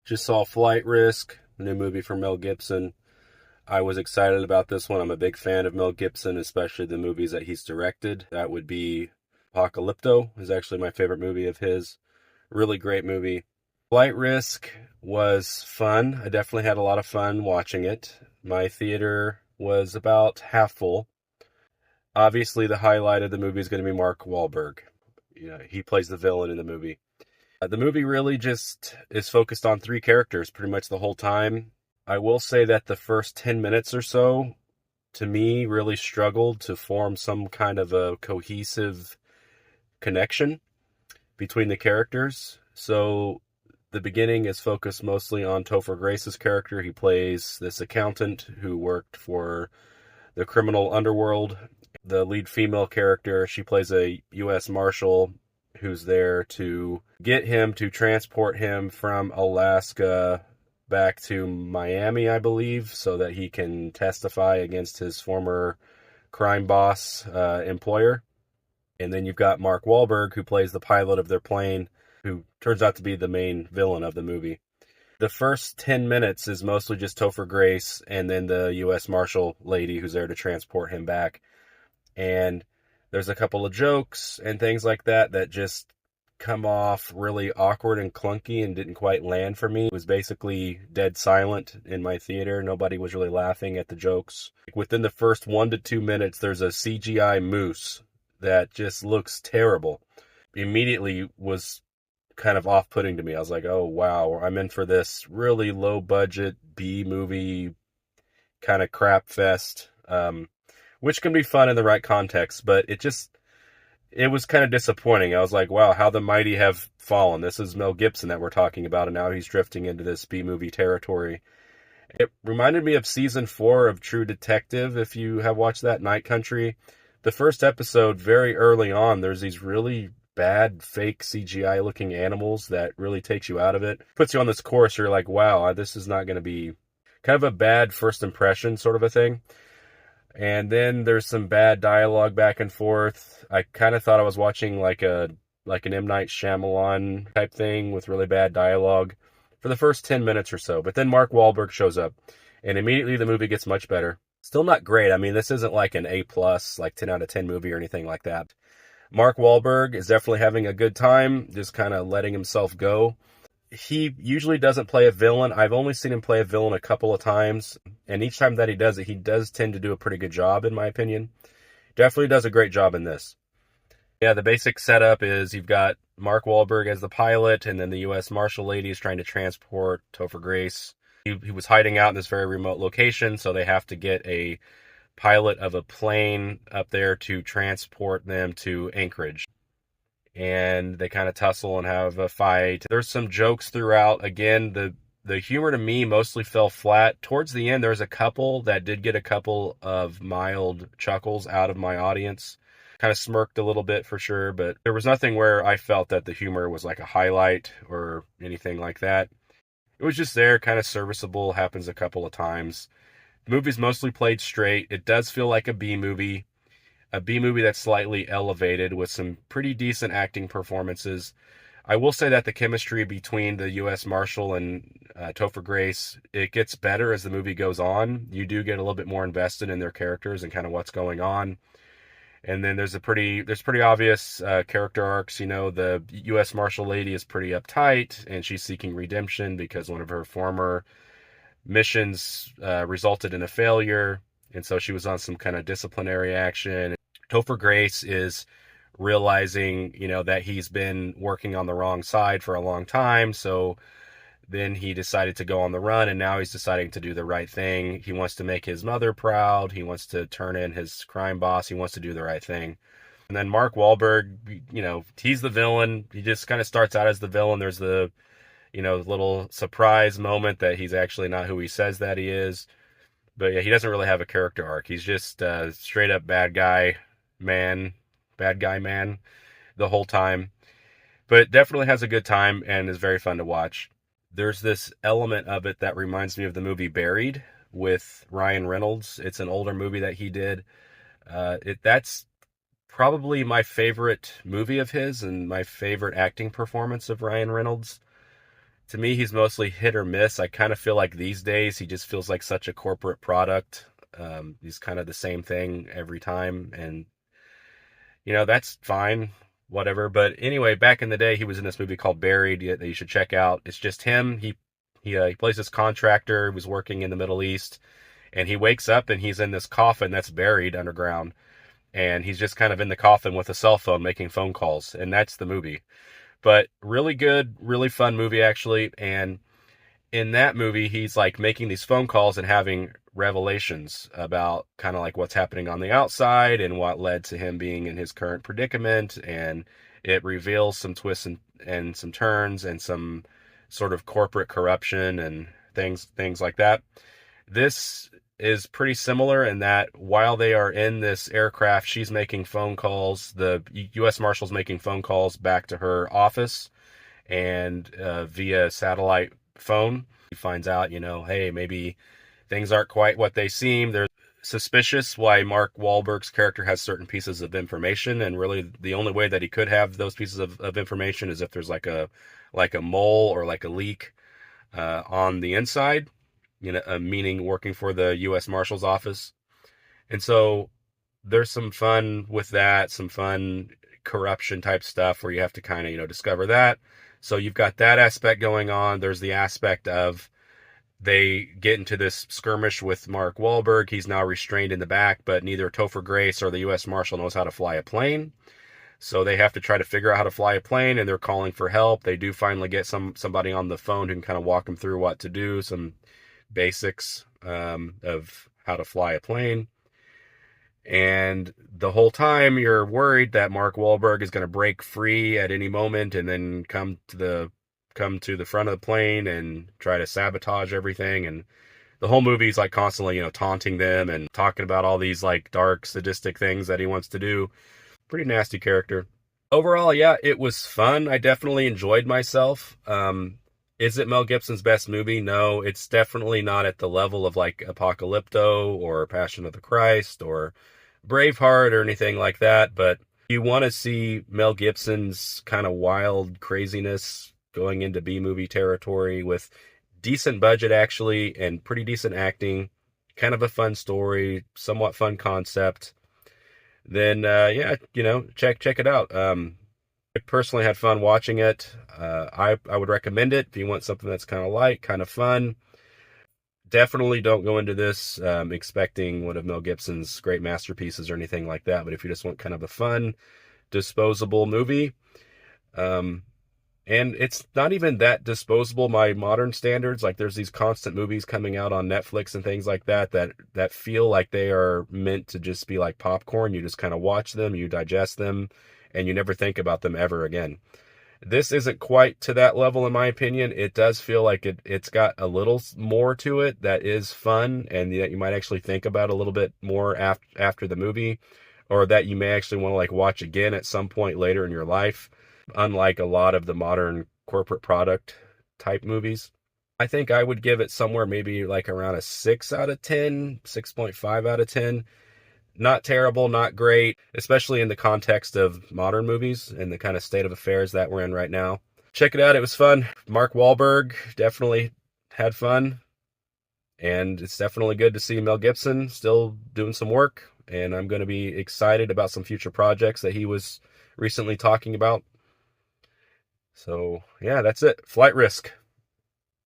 Just saw Flight Risk, the new movie from Mel Gibson. I was excited about this one. I'm a big fan of Mel Gibson, especially the movies that he's directed. That would be Apocalypto is actually my favorite movie of his. Really great movie. Flight Risk was fun. I definitely had a lot of fun watching it. My theater was about half full. Obviously, the highlight of the movie is going to be Mark Wahlberg. He plays the villain in the movie. The movie really just is focused on three characters pretty much the whole time. I will say that the first 10 minutes or so, to me, really struggled to form some kind of a cohesive connection between the characters. So the beginning is focused mostly on Topher Grace's character. He plays this accountant who worked for the criminal underworld. The lead female character, she plays a U.S. Marshal who's there to get him to transport him from Alaska back to Miami, I believe, so that he can testify against his former crime boss employer. And then you've got Mark Wahlberg, who plays the pilot of their plane, who turns out to be the main villain of the movie. The first 10 minutes is mostly just Topher Grace and then the U.S. Marshal lady who's there to transport him back. And there's a couple of jokes and things like that that just come off really awkward and clunky and didn't quite land for me. It was basically dead silent in my theater. Nobody was really laughing at the jokes. Within the first 1 to 2 minutes, there's a CGI moose that just looks terrible. Immediately was kind of off-putting to me. I was like, oh, wow, I'm in for this really low-budget B-movie kind of crap fest, which can be fun in the right context, but it was kind of disappointing. I was like, wow, how the mighty have fallen. This is Mel Gibson that we're talking about, and now he's drifting into this B-movie territory. It reminded me of season 4 of True Detective, if you have watched that, Night Country. The first episode, very early on, there's these really bad, fake CGI-looking animals that really takes you out of it. Puts you on this course, you're like, wow, this is not going to be kind of a bad first impression sort of a thing. And then there's some bad dialogue back and forth. I kind of thought I was watching like an M. Night Shyamalan type thing with really bad dialogue for the first 10 minutes or so. But then Mark Wahlberg shows up, and immediately the movie gets much better. Still not great. I mean, this isn't like an A+, like 10 out of 10 movie or anything like that. Mark Wahlberg is definitely having a good time, just kind of letting himself go. He usually doesn't play a villain. I've only seen him play a villain a couple of times, and each time that he does it, he does tend to do a pretty good job, in my opinion. Definitely does a great job in this. Yeah, the basic setup is you've got Mark Wahlberg as the pilot, and then the U.S. Marshal lady is trying to transport Topher Grace. He was hiding out in this very remote location, so they have to get a pilot of a plane up there to transport them to Anchorage. And they kind of tussle and have a fight. There's some jokes throughout. Again, the humor to me mostly fell flat. Towards the end, there's a couple that did get a couple of mild chuckles out of my audience. Kind of smirked a little bit for sure, but there was nothing where I felt that the humor was like a highlight or anything like that. It was just there, kind of serviceable, happens a couple of times. The movie's mostly played straight. It does feel like a B movie that's slightly elevated with some pretty decent acting performances. I will say that the chemistry between the U.S. Marshal and Topher Grace, it gets better as the movie goes on. You do get a little bit more invested in their characters and kind of what's going on. And then there's pretty obvious character arcs. You know, the U.S. Marshal lady is pretty uptight, and she's seeking redemption because one of her former missions resulted in a failure, and so she was on some kind of disciplinary action. Topher Grace is realizing, that he's been working on the wrong side for a long time, so then he decided to go on the run, and now he's deciding to do the right thing. He wants to make his mother proud. He wants to turn in his crime boss. He wants to do the right thing. And then Mark Wahlberg, he's the villain. He just kind of starts out as the villain. There's the, little surprise moment that he's actually not who he says that he is. But yeah, he doesn't really have a character arc. He's just straight up bad guy man the whole time. But definitely has a good time and is very fun to watch. There's this element of it that reminds me of the movie Buried with Ryan Reynolds. It's an older movie that he did. That's probably my favorite movie of his and my favorite acting performance of Ryan Reynolds. To me, he's mostly hit or miss. I kind of feel like these days he just feels like such a corporate product. He's kind of the same thing every time, and that's fine, whatever. But anyway, back in the day, he was in this movie called Buried that you should check out. It's just him. He plays this contractor. He was working in the Middle East, and he wakes up and he's in this coffin that's buried underground, and he's just kind of in the coffin with a cell phone making phone calls, and that's the movie. But really good, really fun movie actually, and in that movie, he's like making these phone calls and having revelations about kind of like what's happening on the outside and what led to him being in his current predicament. And it reveals some twists and some turns and some sort of corporate corruption and things like that. This is pretty similar in that while they are in this aircraft, she's making phone calls. The U.S. Marshal's making phone calls back to her office and via satellite phone. He finds out, hey, maybe things aren't quite what they seem. They're suspicious why Mark Wahlberg's character has certain pieces of information, and really the only way that he could have those pieces of information is if there's like a mole or like a leak on the inside, meaning working for the U.S. Marshal's office. And so there's some fun with that, some fun corruption type stuff where you have to kind of, discover that. So you've got that aspect going on. There's the aspect of they get into this skirmish with Mark Wahlberg. He's now restrained in the back, but neither Topher Grace or the U.S. Marshal knows how to fly a plane. So they have to try to figure out how to fly a plane, and they're calling for help. They do finally get somebody on the phone who can kind of walk them through what to do, some basics of how to fly a plane. And the whole time you're worried that Mark Wahlberg is going to break free at any moment and then come to the front of the plane and try to sabotage everything. And the whole movie is like constantly, taunting them and talking about all these like dark, sadistic things that he wants to do. Pretty nasty character. Overall, yeah, it was fun. I definitely enjoyed myself. Is it Mel Gibson's best movie? No, it's definitely not at the level of like Apocalypto or Passion of the Christ or Braveheart or anything like that, but you want to see Mel Gibson's kind of wild craziness going into B-movie territory with decent budget actually and pretty decent acting, kind of a fun story, somewhat fun concept, then yeah, check it out. I personally had fun watching it. I would recommend it if you want something that's kind of light, kind of fun. Definitely don't go into this expecting one of Mel Gibson's great masterpieces or anything like that. But if you just want kind of a fun, disposable movie, and it's not even that disposable by modern standards. Like there's these constant movies coming out on Netflix and things like that feel like they are meant to just be like popcorn. You just kind of watch them, you digest them, and you never think about them ever again. This isn't quite to that level, in my opinion. It does feel like it's got a little more to it that is fun and that you might actually think about a little bit more after the movie, or that you may actually want to like watch again at some point later in your life, unlike a lot of the modern corporate product type movies. I think I would give it somewhere maybe like around a 6 out of 10, 6.5 out of 10. Not terrible, not great, especially in the context of modern movies and the kind of state of affairs that we're in right now. Check it out. It was fun. Mark Wahlberg definitely had fun. And it's definitely good to see Mel Gibson still doing some work. And I'm going to be excited about some future projects that he was recently talking about. So, yeah, that's it. Flight Risk.